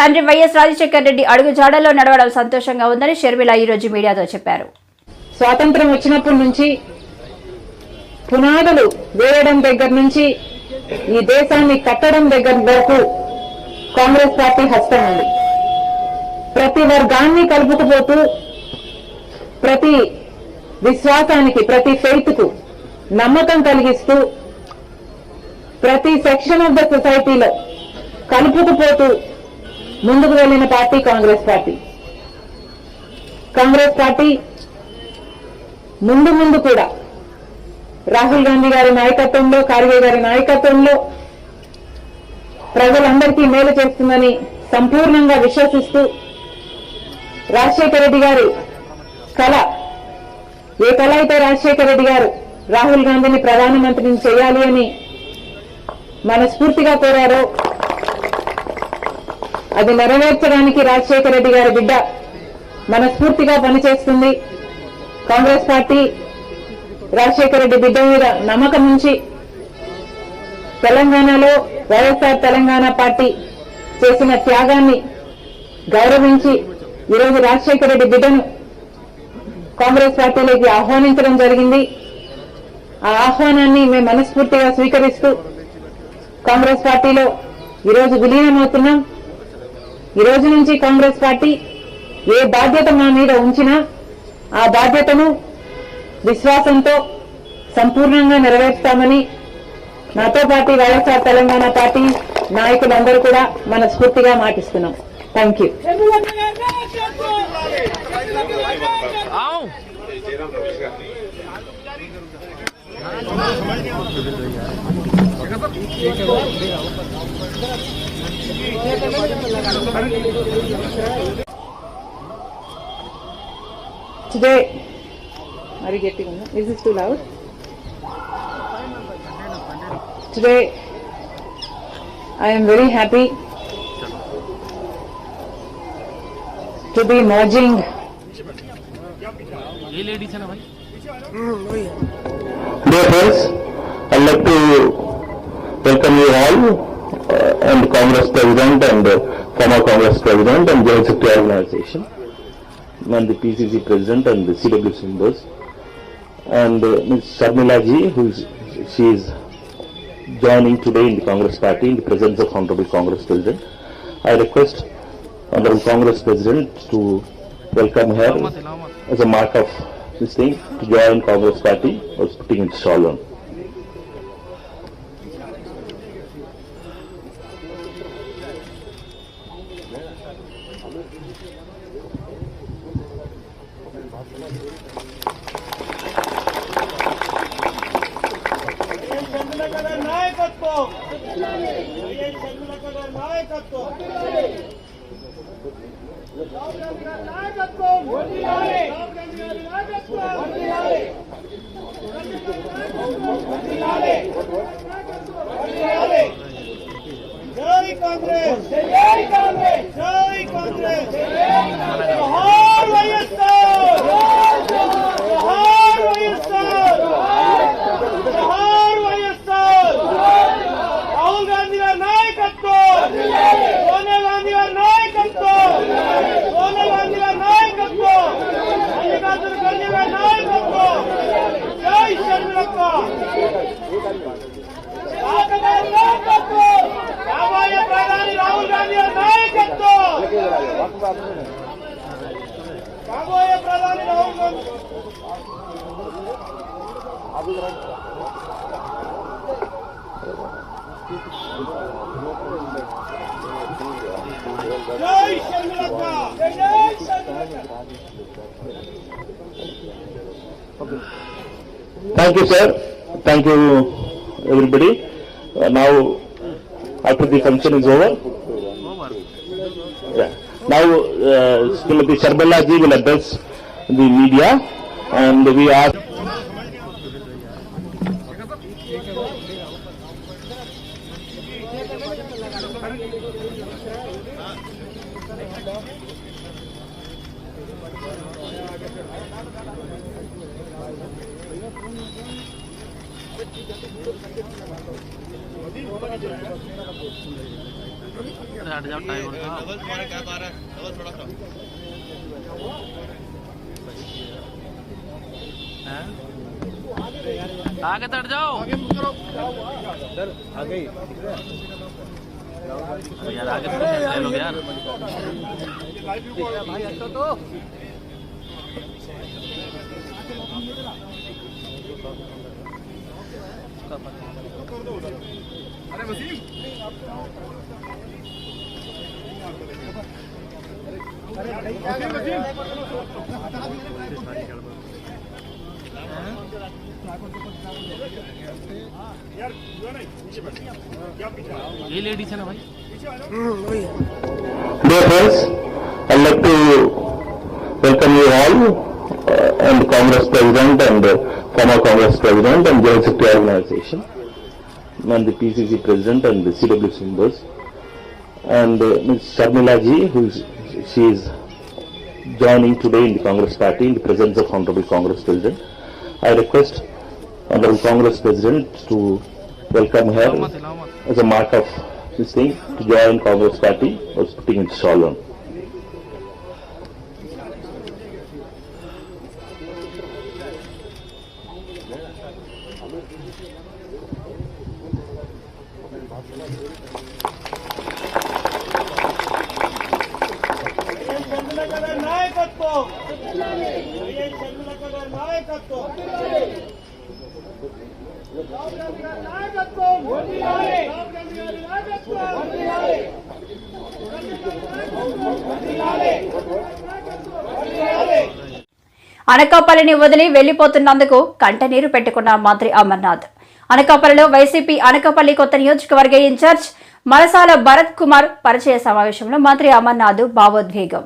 తండ్రి వైఎస్ రాజశేఖర్ రెడ్డి అడుగు జాడల్లో నడవడం సంతోషంగా ఉందని షర్మిల ఈ రోజు మీడియాతో చెప్పారు. స్వాతంత్రం వచ్చినప్పటి నుంచి పునాదులు వేయడం దగ్గర నుంచి ఈ దేశాన్ని కట్టడం దగ్గర వరకు కాంగ్రెస్ పార్టీ హస్తం ఉంది. ప్రతి వర్గాన్ని కలుపుకుపోతూ ప్రతి విశ్వాసానికి, ప్రతి ఫెయిత్ కు నమ్మకం కలిగిస్తూ ప్రతి సెక్షన్ ఆఫ్ ద సొసైటీలో కలుపుకుపోతూ ముందుకు వెళ్లిన party Congress party. Congress party ముందు కూడా రాహుల్ గాంధీ గారి నాయకత్వంలో, ఖార్గే గారి నాయకత్వంలో ప్రజలందరికీ మేలు చేస్తుందని సంపూర్ణంగా విశ్వసిస్తూ రాజశేఖర రెడ్డి గారి కళ, ఏ కళ అయితే రాజశేఖర రెడ్డి గారు రాహుల్ గాంధీని ప్రధానమంత్రిని చేయాలి అని మనస్ఫూర్తిగా కోరారో అది నెరవేర్చడానికి రాజశేఖర రెడ్డి గారి బిడ్డ మనస్ఫూర్తిగా పనిచేస్తుంది. కాంగ్రెస్ పార్టీ రాజశేఖర రెడ్డి బిడ్డ మీద నమ్మకం ఉంచి తెలంగాణలో వైఎస్ఆర్ తెలంగాణ పార్టీ చేసిన త్యాగాన్ని గౌరవించి ఈరోజు రాజశేఖర రెడ్డి బిడ్డను కాంగ్రెస్ పార్టీలోకి ఆహ్వానించడం జరిగింది. ఆ ఆహ్వానాన్ని మేము మనస్ఫూర్తిగా స్వీకరిస్తూ కాంగ్రెస్ పార్టీలో ఈరోజు విలీనమవుతున్నాం. ఈ రోజు నుంచి కాంగ్రెస్ పార్టీ ఏ బాధ్యత మా మీద ఉంచినా ఆ బాధ్యతను విశ్వాసంతో సంపూర్ణంగా నెరవేర్స్తామని నాతో పాటు వైఎస్ఆర్ తెలంగాణ పార్టీ నాయకులందరూ కూడా మనస్ఫూర్తిగా మాటిస్తున్నాం. Thank you. Today, are you getting on? Is this too loud? Today, I am very happy to be merging Dear friends, I'd like to welcome you all and Congress President and former Congress President and General Secretary Organization and the PCC President and the CWC members and Ms. Sharmila ji, she is joining today in the Congress Party in the presence of Honorable Congress President. I request Honorable Congress President to welcome her as a mark of this thing to join Congress Party or putting its shawl on. Jai Congress! Jai Congress! Jai Congress! Johar YSR! Johar YSR! Johar YSR! Rahul Gandhi gaరి నాయకత్వం! Sonia Gandhi gaరి నాయకత్వం! Sonia Gandhi gaరి నాయకత్వం! మల్లికార్జున ఖర్గే గారి నాయకత్వం! జై షర్మిలక్క! రాబోయే ప్రధాని రాహుల్ గాంధీ గారి నాయకత్వం! రాబోయే ప్రధాని రాహుల్ గాంధీ జై షర్మిలక్క! జై షర్మిలక్క! Thank you, sir. Thank you, everybody. Now, after the function is over, now Srimati Sharmila ji will address the media, and we ask. आगे तट जाओ यार, आगे लोग यार। अरे वसीम ये लेडीज है ना भाई। Dear friends, I'd like to welcome you all and Congress President and former Congress President and General Secretary Organization and the PCC President and the CWC members and Ms. Sharmila ji, she is joining today in the Congress Party in the presence of Honorable Congress President. I request Honorable Congress President to welcome her as a mark of this thing to join Congress Party was putting its shawl on. అనకాపల్లిని వదిలి వెళ్లిపోతున్నందుకు కంటనీరు పెట్టుకున్న మంత్రి అమర్నాథ్. అనకాపల్లిలో YCP Anakapalli కొత్త నియోజకవర్గ incharge Malasala Bharat Kumar పరిచయ సమావేశంలో మంత్రి అమర్నాథ్ భావోద్వేగం.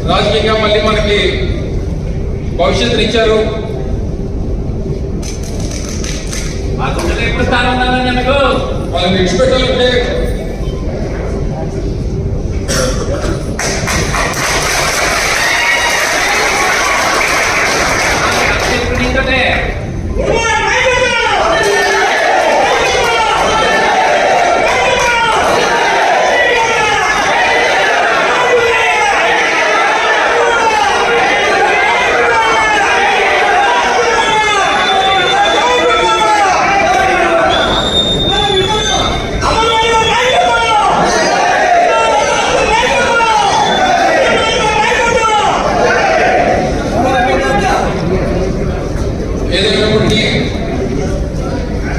రాజకీయంగా మళ్ళీ మనకి భవిష్యత్తుని ఇచ్చారు. వాళ్ళని విడిచిపెట్టాలంటే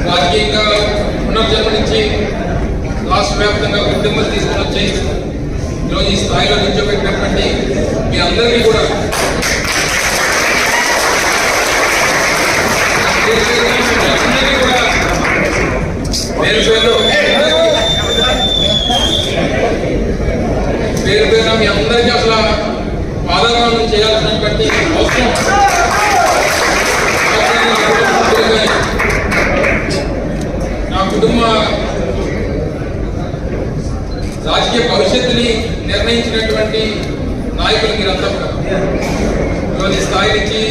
రాజకీయంగా పునర్జన్మ నుంచి రాష్ట్ర వ్యాప్తంగా ఉద్యమాలు తీసుకుని వచ్చి ఈరోజు ఈ స్థాయిలో నిల్చోబెట్టినటువంటి మీ అందరికీ కూడా పేరు పేరున మీ అందరికీ అసలు పాదాభివందనం చేయాల్సినటువంటి అవసరం నా కుటుంబ రాజకీయ భవిష్యత్తుని నిర్ణయించినటువంటి నాయకులు మీరంతా కూడా ఈరోజు ఈ స్థాయి నుంచి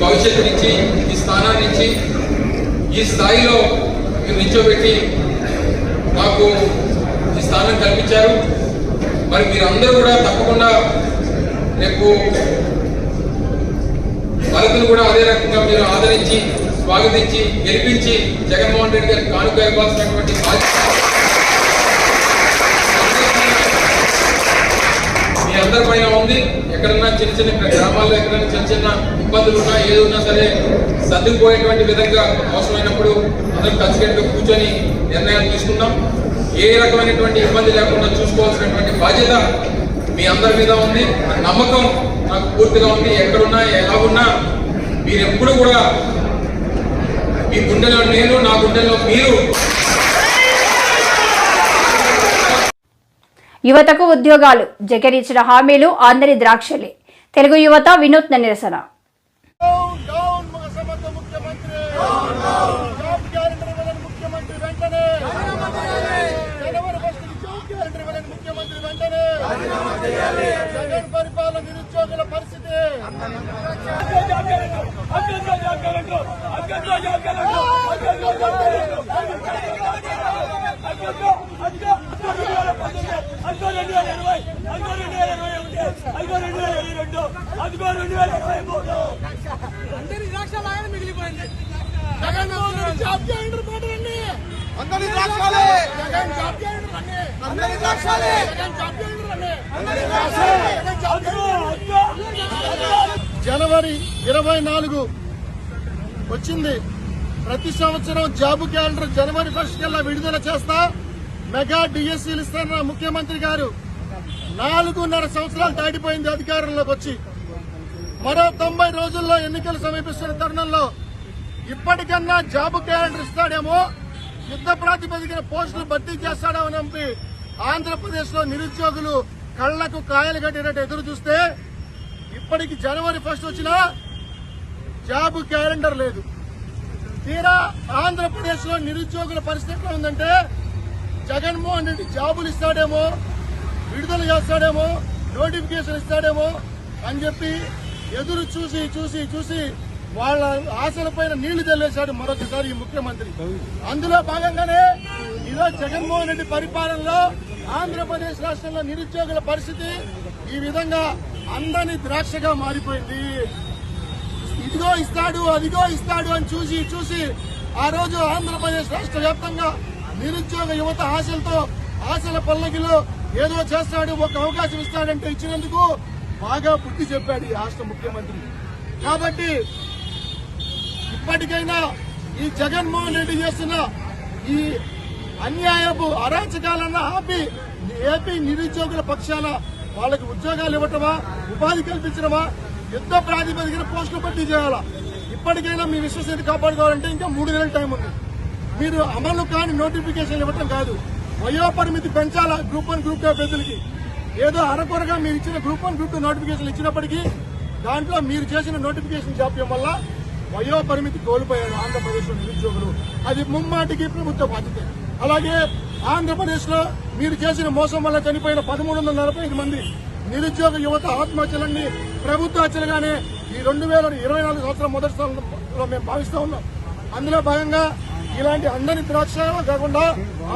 భవిష్యత్తు నుంచి ఈ స్థానాన్ని నుంచి ఈ స్థాయిలో మీరు నిల్చోబెట్టి నాకు ఈ స్థానం కల్పించారు. మరి మీరందరూ కూడా తప్పకుండా రేపు భరత్ను కూడా అదే రకంగా మీరు ఆదరించి స్వాగతించి గెలిపించి జగన్మోహన్ రెడ్డి గారికి కానుక ఇవ్వాల్సినటువంటి మీ అందరి పైన ఉంది. ఎక్కడన్నా చిన్న చిన్న గ్రామాల్లో ఎక్కడైనా చిన్న చిన్న ఇబ్బందులు ఉన్నా ఏది ఉన్నా సరే సర్దుకుపోయేటువంటి విధంగా అవసరమైనప్పుడు అందరం కలిసికట్టుగా కూర్చొని నిర్ణయాలు తీసుకుందాం. ఏ రకమైనటువంటి ఇబ్బంది లేకుండా చూసుకోవాల్సినటువంటి బాధ్యత మీ అందరి మీద ఉంది. నమ్మకం నాకు పూర్తిగా ఉంది. ఎక్కడున్నా ఎలా ఉన్నా మీరు ఎప్పుడు కూడా మీ గుండెలో నేను, నా గుండెల్లో మీరు. యువతకు ఉద్యోగాలు, జగన్ ఇచ్చిన హామీలు అందరి ద్రాక్షలే. తెలుగు యువత వినూత్న నిరసన. ముఖ్యమంత్రి వెంటనే అందరి ద్రాక్షలాగా మిగిలిపోయింది. జగన్మోహన్ రెడ్డి జాబ్ క్యాలెండర్ పాటలండి. అందరి ద్రాక్షలే జగన్ జాబ్ క్యాలెండర్ అండి. అందరి ద్రాక్షలే జగన్ జాబ్ క్యాలెండర్ అండి. అందరి ద్రాక్షలే జగన్ జాబ్ క్యాలెండర్. జనవరి 24 వచ్చింది. ప్రతి సంవత్సరం జాబ్ క్యాలెండర్ జనవరి 1 కల్లా విడుదల చేస్తా మెగా డిఎస్సీలు ఇస్తున్న ముఖ్యమంత్రి గారు 4.5 సంవత్సరాలు దాటిపోయింది అధికారంలోకి వచ్చి. మరో 90 రోజుల్లో ఎన్నికలు సమీపిస్తున్న తరుణంలో ఇప్పటికన్నా జాబ్ క్యాలెండర్ ఇస్తాడేమో, యుద్ధ ప్రాతిపదికన పోస్టులు భర్తీ చేస్తాడేమో నమ్మి ఆంధ్రప్రదేశ్ లో నిరుద్యోగులు కళ్లకు కాయలు కట్టినట్టు ఎదురు చూస్తే ఇప్పటికి జనవరి 1 వచ్చినా జాబ్ క్యాలెండర్ లేదు. తీరా ఆంధ్రప్రదేశ్ లో నిరుద్యోగుల పరిస్థితి ఎట్లా ఉందంటే జగన్మోహన్ రెడ్డి జాబులు ఇస్తాడేమో, విడుదల చేస్తాడేమో, నోటిఫికేషన్ ఇస్తాడేమో అని చెప్పి ఎదురు చూసి చూసి చూసి వాళ్ళ ఆశలపైన నీళ్లు చల్లేశాడు మరొకసారి ఈ ముఖ్యమంత్రి. అందులో భాగంగానే ఈరోజు జగన్మోహన్ రెడ్డి పరిపాలనలో ఆంధ్రప్రదేశ్ రాష్ట్రంలో నిరుద్యోగుల పరిస్థితి ఈ విధంగా అందని ద్రాక్షగా మారిపోయింది. ఇదిగో ఇస్తాడు అదిగో ఇస్తాడు అని చూసి చూసి ఆ రోజు ఆంధ్రప్రదేశ్ రాష్ట్ర వ్యాప్తంగా నిరుద్యోగ యువత ఆశల పల్లకిలో ఏదో చేస్తాడు, ఒక అవకాశం ఇస్తాడంటే ఇచ్చినందుకు బాగా బుద్ధి చెప్పాడు ఈ రాష్ట్ర ముఖ్యమంత్రి. కాబట్టి ఇప్పటికైనా ఈ జగన్మోహన్ రెడ్డి చేస్తున్న ఈ అన్యాయపు అరాచకాలన్నా ఆపి ఏపీ నిరుద్యోగుల పక్షాన వాళ్ళకి ఉద్యోగాలు ఇవ్వటమా, ఉపాధి కల్పించడమా, యుద్ధ ప్రాతిపదికన పోస్టులు భర్తీ చేయాలా. ఇప్పటికైనా మీ విశ్వసనీయత కాపాడుకోవాలంటే ఇంకా 3 నెలల టైం ఉంది. మీరు అమలు కాని నోటిఫికేషన్ ఇవ్వటం కాదు, వయోపరిమితి పెంచాలా గ్రూప్ 1 గ్రూప్ 2 అభ్యర్థులకి. ఏదో అరకొరగా మీరు ఇచ్చిన గ్రూప్ 1 గ్రూప్ 2 నోటిఫికేషన్ ఇచ్చినప్పటికీ దాంట్లో మీరు చేసిన నోటిఫికేషన్ జాప్యం వల్ల వయోపరిమితి కోల్పోయారు ఆంధ్రప్రదేశ్ లో నిరుద్యోగులు. అది ముమ్మాటికి ప్రభుత్వ బాధ్యత. అలాగే ఆంధ్రప్రదేశ్ లో మీరు చేసిన మోసం వల్ల చనిపోయిన 1345 మంది నిరుద్యోగ యువత ఆత్మహత్యలన్నీ ప్రభుత్వ హత్యలుగానే ఈ 2024 సంవత్సరం మొదటి స్థానంలో మేము భావిస్తా ఉన్నాం. అందులో భాగంగా ఇలాంటి అందరి ద్రాక్ష కాకుండా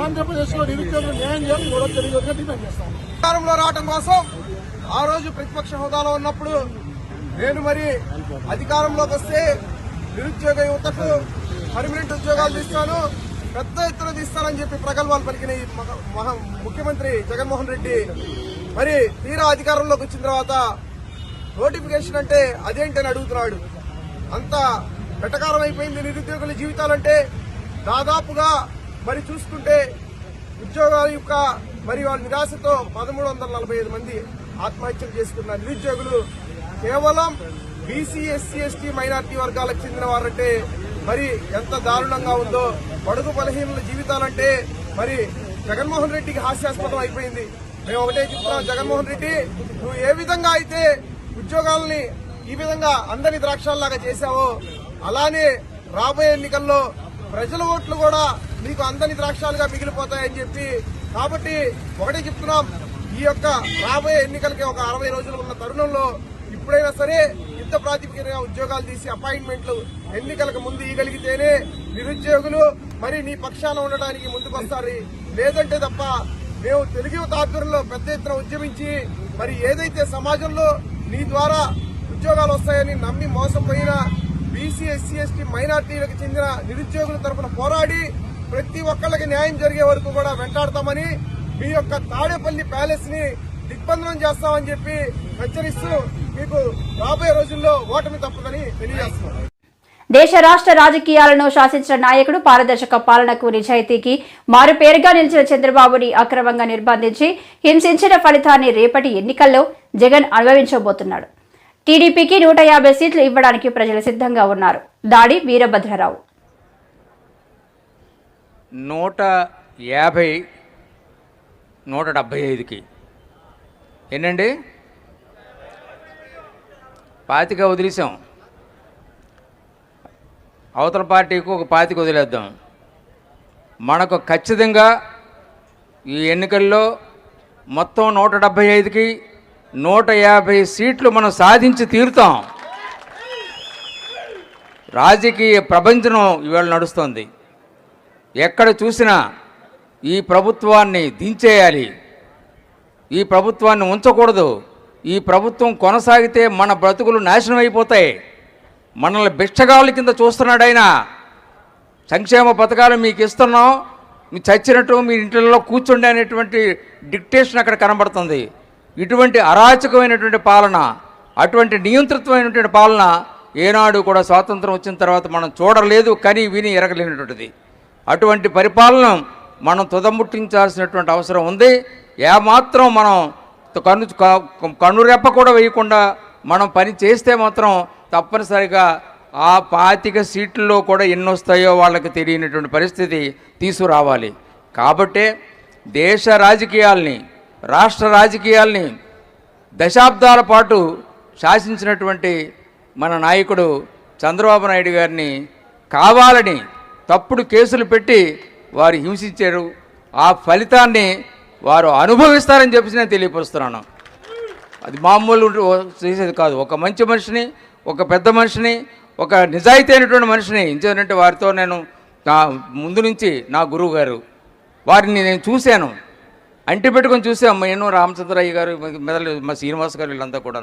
ఆంధ్రప్రదేశ్ లో నిరుద్యోగులు న్యాయం చేయాలని కూడా తెలియజేయగా డిమాండ్ చేస్తాం. అధికారంలో రావడం కోసం ఆ రోజు ప్రతిపక్ష హోదాలో ఉన్నప్పుడు నేను మరి అధికారంలోకి వస్తే నిరుద్యోగ యువతకు పర్మనెంట్ ఉద్యోగాలు తీస్తాను, పెద్ద ఎత్తున తీస్తానని చెప్పి ప్రగల్భాలు పలికిన ఈ ముఖ్యమంత్రి జగన్మోహన్ రెడ్డి మరి తీరా అధికారంలోకి వచ్చిన తర్వాత నోటిఫికేషన్ అంటే అదేంటని అడుగుతున్నాడు. అంత వెటకారం అయిపోయింది నిరుద్యోగుల జీవితాలంటే. దాదాపుగా మరి చూసుకుంటే ఉద్యోగాల యొక్క మరి వాళ్ళ నిరాశతో 1345 మంది ఆత్మహత్యలు చేసుకున్న నిరుద్యోగులు కేవలం బీసీ, ఎస్సీ, ఎస్టీ, మైనార్టీ వర్గాలకు చెందిన వారంటే మరి ఎంత దారుణంగా ఉందో. బడుగు బలహీనుల జీవితాలంటే మరి జగన్మోహన్ రెడ్డికి హాస్యాస్పదం అయిపోయింది. మేము ఒకటే చెప్తున్నాం, జగన్మోహన్ రెడ్డి నువ్వు ఏ విధంగా అయితే ఉద్యోగాలని ఈ విధంగా అందని ద్రాక్షాల్లాగా చేశావో అలానే రాబోయే ఎన్నికల్లో ప్రజల ఓట్లు కూడా నీకు అందని ద్రాక్షాలుగా మిగిలిపోతాయని చెప్పి. కాబట్టి ఒకటే చెప్తున్నాం, ఈ యొక్క రాబోయే ఎన్నికలకి ఒక 60 రోజులు ఉన్న తరుణంలో ఇప్పుడైనా సరే యుద్ధ ప్రాతిపదికన ఉద్యోగాలు తీసి అపాయింట్మెంట్లు ఎన్నికలకు ముందు ఇవ్వగలిగితేనే నిరుద్యోగులు మరి నీ పక్షాన ఉండడానికి ముందుకొస్తారు. లేదంటే తప్ప మేము తెలుగు యువత ఆధ్వర్యంలో పెద్ద ఎత్తున ఉద్యమించి మరి ఏదైతే సమాజంలో నీ ద్వారా ఉద్యోగాలు వస్తాయని నమ్మి మోసపోయిన బీసీ, ఎస్సీ, ఎస్టీ, మైనార్టీలకు చెందిన నిరుద్యోగుల తరఫున పోరాడి ప్రతి ఒక్కళ్ళకి న్యాయం జరిగే వరకు కూడా వెంటాడతామని, మీ యొక్క తాడేపల్లి ప్యాలెస్ ని దిగ్బంధనం చేస్తామని చెప్పి హెచ్చరిస్తూ మీకు రాబోయే రోజుల్లో ఓటమి తప్పదని తెలియజేస్తున్నాం. దేశ రాష్ట్ర రాజకీయాలను శాసించిన నాయకుడు, పారదర్శక పాలనకు నిజాయితీకి మారుపేరుగా నిలిచిన చంద్రబాబుని అక్రమంగా నిర్బంధించి హింసించిన ఫలితాన్ని రేపటి ఎన్నికల్లో జగన్ అనుభవించబోతున్నాడు. టీడీపీకి 150 సీట్లు ఇవ్వడానికి ప్రజలు సిద్ధంగా ఉన్నారు. దాడి వీరభద్రరావు. 150, 175కి ఏంటండి 25 వదిలేసాం. అవతల పార్టీకి ఒక 25 వదిలేద్దాం. మనకు ఖచ్చితంగా ఈ ఎన్నికల్లో మొత్తం 175కి 150 సీట్లు మనం సాధించి తీరుతాం. రాజకీయ ప్రపంచం ఇవాళ నడుస్తోంది. ఎక్కడ చూసినా ఈ ప్రభుత్వాన్ని దించేయాలి, ఈ ప్రభుత్వాన్ని ఉంచకూడదు, ఈ ప్రభుత్వం కొనసాగితే మన బ్రతుకులు నాశనం అయిపోతాయి. మనల్ని బిచ్చగాళ్ళ కింద చూస్తున్నాడు ఆయన. సంక్షేమ పథకాలు మీకు ఇస్తున్నాం, మీరు చచ్చినట్టు మీ ఇంట్లో కూర్చోండి అనేటువంటి డిక్టేషన్ అక్కడ కనబడుతుంది. ఇటువంటి అరాచకమైనటువంటి పాలన, అటువంటి నియంత్రితమైనటువంటి పాలన ఏనాడు కూడా స్వాతంత్రం వచ్చిన తర్వాత మనం చూడలేదు, కని విని ఎరగలేనటువంటిది. అటువంటి పరిపాలన మనం తుదముట్టించాల్సినటువంటి అవసరం ఉంది. ఏమాత్రం మనం కన్నురెప్ప కూడా వేయకుండా మనం పని చేస్తే మాత్రం తప్పనిసరిగా ఆ 25 సీట్లలో కూడా ఎన్ని వస్తాయో వాళ్ళకి తెలియనటువంటి పరిస్థితి తీసుకురావాలి. కాబట్టే దేశ రాజకీయాల్ని, రాష్ట్ర రాజకీయాల్ని దశాబ్దాల పాటు శాసించినటువంటి మన నాయకుడు చంద్రబాబు నాయుడు గారిని కావాలని తప్పుడు కేసులు పెట్టి వారు హింసించారు. ఆ ఫలితాన్ని వారు అనుభవిస్తారని చెప్పేసి నేను తెలియపరుస్తున్నాను. అది మామూలు చేసేది కాదు. ఒక మంచి మనిషిని, ఒక పెద్ద మనిషిని, ఒక నిజాయితీ అయినటువంటి మనిషిని ఎందుకంటే వారితో నేను నా ముందు నుంచి నా గురువు గారు వారిని నేను చూశాను, అంటి పెట్టుకొని చూసాం. నేను రామచంద్రయ్య గారు, మెదలు మా శ్రీనివాస్ గారు, వీళ్ళంతా కూడా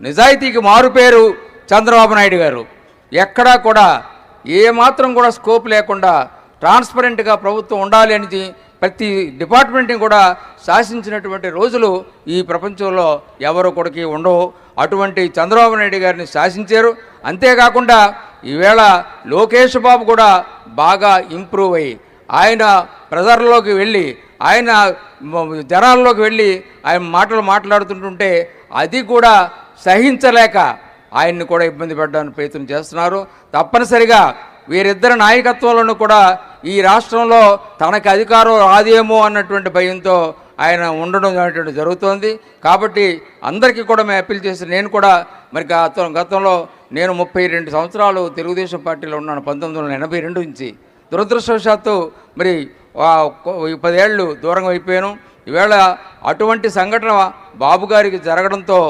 నిజాయితీకి మారుపేరు చంద్రబాబు నాయుడు గారు. ఎక్కడా కూడా ఏమాత్రం కూడా స్కోప్ లేకుండా ట్రాన్స్పరెంట్గా ప్రభుత్వం ఉండాలి అని ప్రతి డిపార్ట్మెంట్ని కూడా శాసించినటువంటి రోజులు ఈ ప్రపంచంలో ఎవరు కొడుకు ఉండవు. అటువంటి చంద్రబాబు నాయుడు గారిని శాసించారు. అంతేకాకుండా ఈవేళ లోకేష్ బాబు కూడా బాగా ఇంప్రూవ్ అయ్యి ఆయన ప్రజల్లోకి వెళ్ళి, ఆయన జనాల్లోకి వెళ్ళి ఆయన మాటలు మాట్లాడుతుంటుంటే అది కూడా సహించలేక ఆయన్ని కూడా ఇబ్బంది పెట్టడానికి ప్రయత్నం చేస్తున్నారు. తప్పనిసరిగా వీరిద్దరి నాయకత్వంలోనూ కూడా ఈ రాష్ట్రంలో తనకి అధికారం రాదేమో అన్నటువంటి భయంతో ఆయన ఉండడం అనేటువంటి జరుగుతోంది. కాబట్టి అందరికీ కూడా మేము అప్పీల్ చేసి, నేను కూడా మరి గతంలో నేను 32 సంవత్సరాలు తెలుగుదేశం పార్టీలో ఉన్నాను, 1982 నుంచి. దురదృష్టవశాత్తు మరి 10 ఏళ్ళు దూరం అయిపోయాను. ఈవేళ అటువంటి సంఘటన బాబు గారికి జరగడంతో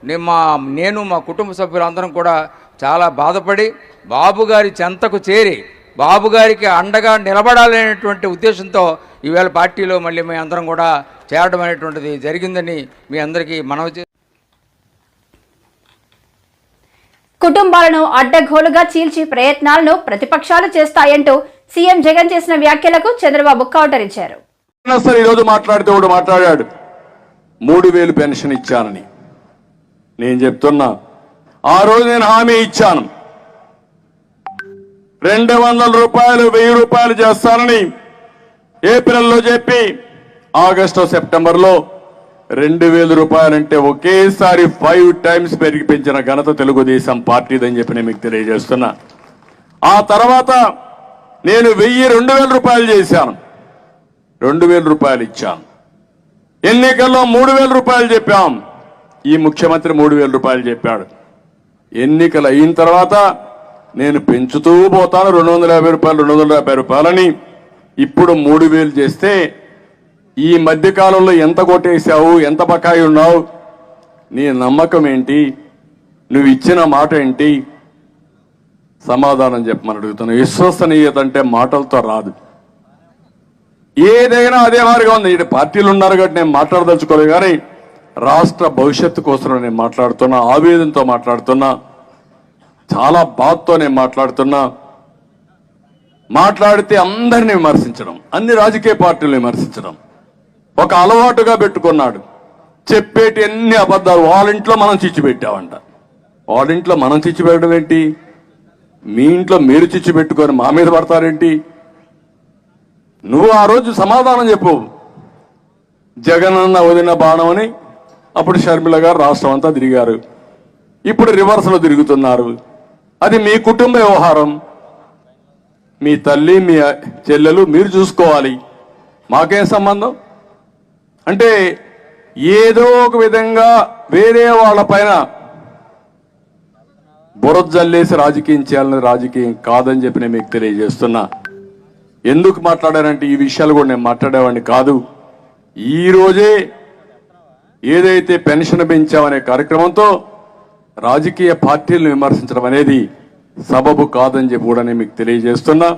నేను మా కుటుంబ సభ్యులందరం కూడా చాలా బాధపడి బాబు గారి చెంతకు చేరి బాబు గారికి అండగా నిలబడాలనేటువంటి ఉద్దేశంతో ఈవేళ పార్టీలో మళ్ళీ మేము అందరం కూడా చేరడం అనేటువంటిది జరిగిందని మీ అందరికీ మనవి. కుటుంబాలను అడ్డగోలుగా చీల్చి ప్రయత్నాలను ప్రతిపక్షాలు చేస్తాయంటూ సీఎం జగన్ చేసిన వ్యాఖ్యలకు చంద్రబాబు కౌంటర్ ఇచ్చారు. ఈరోజు మాట్లాడితే ఒకడు మాట్లాడాడు, 3000 పెన్షన్ ఇచ్చానని. నేను చెప్తున్నా, ఆ రోజు నేను హామీ ఇచ్చాను, 200 రూపాయలు 1000 రూపాయలు చేస్తానని ఏప్రిల్లో చెప్పి ఆగస్టు సెప్టెంబర్లో 2000 రూపాయలంటే ఒకేసారి 5 టైమ్స్ పెంచిన ఘనత తెలుగుదేశం పార్టీదని చెప్పి నేను మీకు తెలియజేస్తున్నా. ఆ తర్వాత నేను 2000 రూపాయలు చేశాను, 2000 రూపాయలు ఇచ్చాను. ఎన్నికల్లో 3000 రూపాయలు చెప్పాం, ఈ ముఖ్యమంత్రి 3000 రూపాయలు చెప్పాడు. ఎన్నికలు అయిన తర్వాత నేను పెంచుతూ పోతాను, 250 రూపాయలు 250 రూపాయలని. ఇప్పుడు 3000 చేస్తే ఈ మధ్యకాలంలో ఎంత కొట్టేశావు, ఎంత బకాయి ఉన్నావు, నీ నమ్మకం ఏంటి, నువ్వు ఇచ్చిన మాట ఏంటి, సమాధానం చెప్పమని అడుగుతున్నాను. విశ్వసనీయత అంటే మాటలతో రాదు, ఏదైనా అదే మాదిరిగా ఉంది. ఇటు పార్టీలు ఉన్నారు కాబట్టి నేను మాట్లాడదలుచుకోలేదు, కానీ రాష్ట్ర భవిష్యత్తు కోసం నేను మాట్లాడుతున్నా, ఆవేదనతో మాట్లాడుతున్నా, చాలా బాధతో నేను మాట్లాడుతున్నా. మాట్లాడితే అందరినీ విమర్శించడం, అన్ని రాజకీయ పార్టీలు విమర్శించడం ఒక అలవాటుగా పెట్టుకున్నాడు. చెప్పేటి అన్ని అబద్ధాలు. వాళ్ళ ఇంట్లో మనం చిచ్చు పెట్టామంట. వాళ్ళ ఇంట్లో మనం చిచ్చు పెట్టడం ఏంటి? మీ ఇంట్లో మీరు చిచ్చు పెట్టుకొని మా మీద పడతారేంటి? నువ్వు ఆ రోజు సమాధానం చెప్పు. జగనన్న వదిన బాణం అని అప్పుడు షర్మిల గారు రాష్ట్రం అంతా తిరిగారు, ఇప్పుడు రివర్స్లో తిరుగుతున్నారు. అది మీ కుటుంబ వ్యవహారం, మీ తల్లి మీ చెల్లెలు మీరు చూసుకోవాలి, మాకేం సంబంధం? అంటే ఏదో ఒక విధంగా వేరే వాళ్ళ పైన బురద జల్లేసి రాజకీయం చేయాలని రాజకీయం కాదని చెప్పి నేను మీకు తెలియజేస్తున్నా. ఎందుకు మాట్లాడానంటే ఈ విషయాలు కూడా నేను మాట్లాడేవాడిని కాదు. ఈ రోజే ఏదైతే పెన్షన్ పెంచామనే కార్యక్రమంతో రాజకీయ పార్టీలను విమర్శించడం అనేది సబబు కాదని చెప్పి కూడా నేను మీకు తెలియజేస్తున్నా.